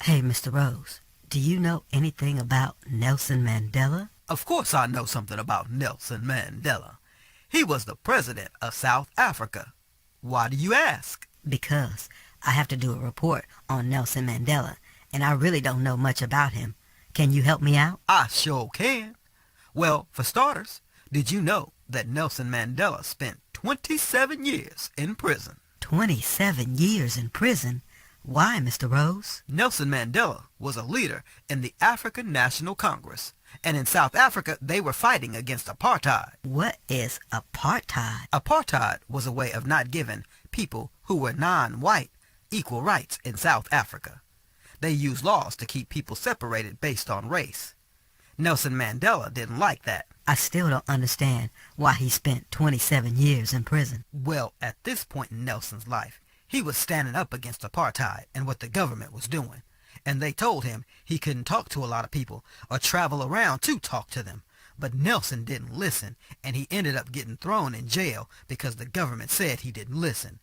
Hey, Mr. Rose, do you know anything about Nelson Mandela? Of course I know something about Nelson Mandela. He was the president of South Africa. Why do you ask? Because I have to do a report on Nelson Mandela, and I really don't know much about him. Can you help me out? I sure can. Well, for starters, did you know that Nelson Mandela spent 27 years in prison? 27 years in prison? Why, Mr. Rose? Nelson Mandela was a leader in the African National Congress, and in South Africa they were fighting against apartheid. What is apartheid? Apartheid was a way of not giving people who were non-white equal rights in South Africa. They used laws to keep people separated based on race. Nelson Mandela didn't like that. I still don't understand why he spent 27 years in prison. Well, at this point in Nelson's life, he was standing up against apartheid and what the government was doing. And they told him he couldn't talk to a lot of people or travel around to talk to them. But Nelson didn't listen, and he ended up getting thrown in jail because the government said he didn't listen.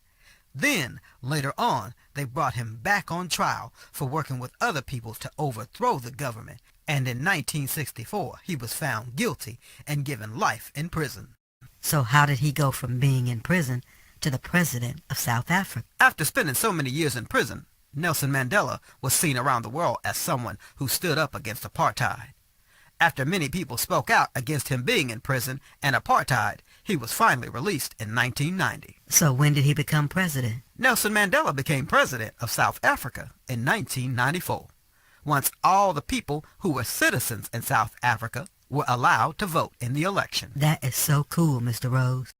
Then, later on, they brought him back on trial for working with other people to overthrow the government. And in 1964, he was found guilty and given life in prison. So how did he go from being in prison to the president of South Africa? After spending so many years in prison, Nelson Mandela was seen around the world as someone who stood up against apartheid. After many people spoke out against him being in prison and apartheid, he was finally released in 1990. So when did he become president? Nelson Mandela became president of South Africa in 1994, once all the people who were citizens in South Africa were allowed to vote in the election. That is so cool, Mr. Rose.